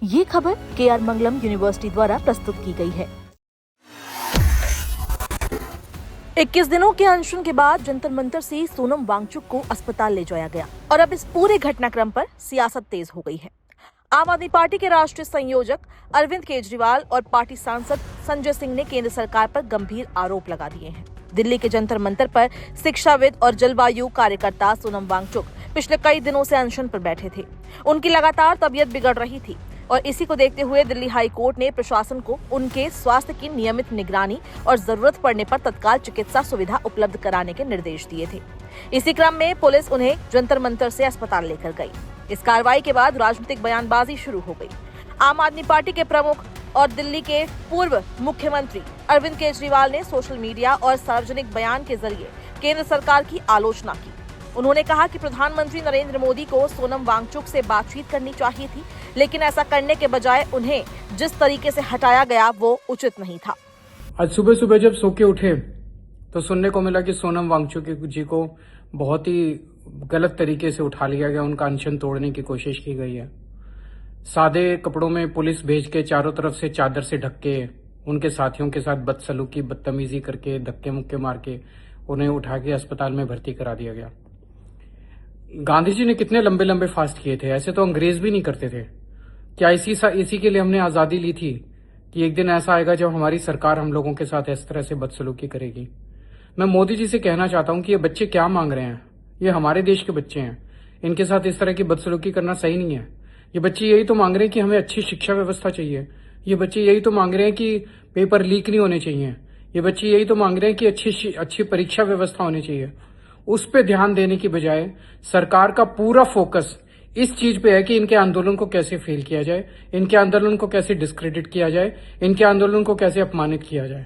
ये खबर KR मंगलम university द्वारा प्रस्तुत की गई है। 21 दिनों के अनशन के बाद जंतर मंतर से सोनम वांगचुक को अस्पताल ले जाया गया और अब इस पूरे घटनाक्रम पर सियासत तेज हो गई है। आम आदमी पार्टी के राष्ट्रीय संयोजक अरविंद केजरीवाल और पार्टी सांसद संजय सिंह ने केंद्र सरकार पर गंभीर आरोप लगा दिए हैं। दिल्ली के जंतर मंतर पर शिक्षाविद और जलवायु कार्यकर्ता सोनम वांगचुक पिछले कई दिनों से अनशन पर बैठे थे। उनकी लगातार तबीयत बिगड़ रही थी और इसी को देखते हुए दिल्ली हाई कोर्ट ने प्रशासन को उनके स्वास्थ्य की नियमित निगरानी और जरूरत पड़ने पर तत्काल चिकित्सा सुविधा उपलब्ध कराने के निर्देश दिए थे। इसी क्रम में पुलिस उन्हें जंतर मंतर से अस्पताल लेकर गई। इस कार्रवाई के बाद राजनीतिक बयानबाजी शुरू हो गई। आम आदमी पार्टी के प्रमुख और दिल्ली के पूर्व मुख्यमंत्री अरविंद केजरीवाल ने सोशल मीडिया और सार्वजनिक बयान के जरिए केंद्र सरकार की आलोचना की। उन्होंने कहा कि प्रधानमंत्री नरेंद्र मोदी को सोनम वांगचुक से बातचीत करनी चाहिए थी, लेकिन ऐसा करने के बजाय उन्हें जिस तरीके से हटाया गया वो उचित नहीं था। आज सुबह सुबह जब सो के उठे तो सुनने को मिला कि सोनम वांगचुक जी को बहुत ही गलत तरीके से उठा लिया गया, उनका अनशन तोड़ने की कोशिश की गई है। सादे कपड़ों में पुलिस भेज के चारों तरफ से चादर से ढक के उनके साथियों के साथ बदसलूकी बदतमीजी करके धक्के मुक्के मार के उन्हें उठा के अस्पताल में भर्ती करा दिया गया। गांधी जी ने कितने लंबे लंबे फास्ट किए थे, ऐसे तो अंग्रेज भी नहीं करते थे। क्या इसी के लिए हमने आजादी ली थी कि एक दिन ऐसा आएगा जब हमारी सरकार हम लोगों के साथ इस तरह से बदसलूकी करेगी। मैं मोदी जी से कहना चाहता हूं कि ये बच्चे क्या मांग रहे हैं, ये हमारे देश के बच्चे हैं, इनके साथ इस तरह की बदसलूकी करना सही नहीं है। ये बच्चे यही तो मांग रहे हैं कि हमें अच्छी शिक्षा व्यवस्था चाहिए। ये बच्चे यही तो मांग रहे हैं कि पेपर लीक नहीं होने चाहिए। ये बच्चे यही तो मांग रहे हैं कि अच्छी परीक्षा व्यवस्था होनी चाहिए। उस पे ध्यान देने की बजाय सरकार का पूरा फोकस इस चीज पे है कि इनके आंदोलन को कैसे फेल किया जाए, इनके आंदोलन को कैसे डिस्क्रेडिट किया जाए, इनके आंदोलन को कैसे अपमानित किया जाए।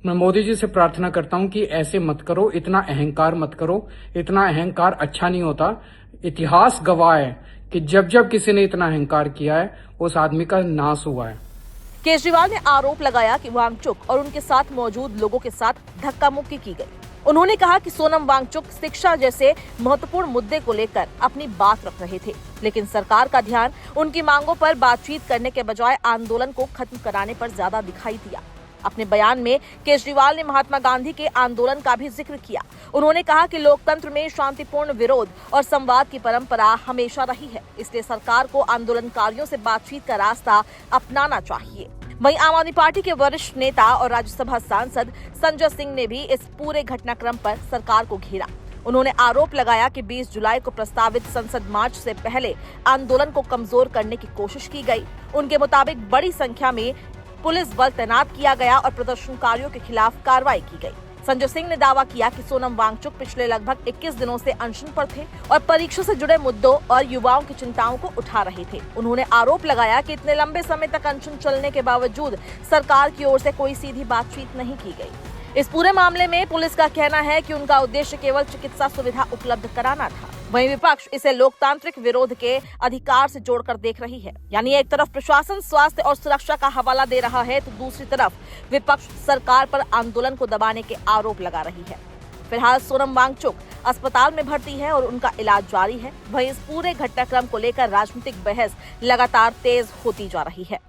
मैं मोदी जी से प्रार्थना करता हूं कि ऐसे मत करो, इतना अहंकार मत करो। इतना अहंकार अच्छा नहीं होता। इतिहास गवाह है कि जब जब किसी ने इतना अहंकार किया है उस आदमी का नाश हुआ है। केजरीवाल ने आरोप लगाया कि वांगचुक और उनके साथ मौजूद लोगों के साथ धक्का मुक्की की गई। उन्होंने कहा कि सोनम वांगचुक शिक्षा जैसे महत्वपूर्ण मुद्दे को लेकर अपनी बात रख रहे थे, लेकिन सरकार का ध्यान उनकी मांगों पर बातचीत करने के बजाय आंदोलन को खत्म कराने पर ज्यादा दिखाई दिया। अपने बयान में केजरीवाल ने महात्मा गांधी के आंदोलन का भी जिक्र किया। उन्होंने कहा कि लोकतंत्र में शांतिपूर्ण विरोध और संवाद की परंपरा हमेशा रही है, इसलिए सरकार को आंदोलनकारियों से बातचीत का रास्ता अपनाना चाहिए। वहीं आम आदमी पार्टी के वरिष्ठ नेता और राज्यसभा सांसद संजय सिंह ने भी इस पूरे घटनाक्रम पर सरकार को घेरा। उन्होंने आरोप लगाया कि 20 जुलाई को प्रस्तावित संसद मार्च से पहले आंदोलन को कमजोर करने की कोशिश की गई। उनके मुताबिक बड़ी संख्या में पुलिस बल तैनात किया गया और प्रदर्शनकारियों के खिलाफ कार्रवाई की गई। संजय सिंह ने दावा किया कि सोनम वांगचुक पिछले लगभग 21 दिनों से अनशन पर थे और परीक्षा से जुड़े मुद्दों और युवाओं की चिंताओं को उठा रहे थे। उन्होंने आरोप लगाया कि इतने लंबे समय तक अनशन चलने के बावजूद सरकार की ओर से कोई सीधी बातचीत नहीं की गई। इस पूरे मामले में पुलिस का कहना है कि उनका उद्देश्य केवल चिकित्सा सुविधा उपलब्ध कराना था। वहीं विपक्ष इसे लोकतांत्रिक विरोध के अधिकार से जोड़कर देख रही है। यानी एक तरफ प्रशासन स्वास्थ्य और सुरक्षा का हवाला दे रहा है तो दूसरी तरफ विपक्ष सरकार पर आंदोलन को दबाने के आरोप लगा रही है। फिलहाल सोनम वांगचुक अस्पताल में भर्ती है और उनका इलाज जारी है। वहीं इस पूरे घटनाक्रम को लेकर राजनीतिक बहस लगातार तेज होती जा रही है।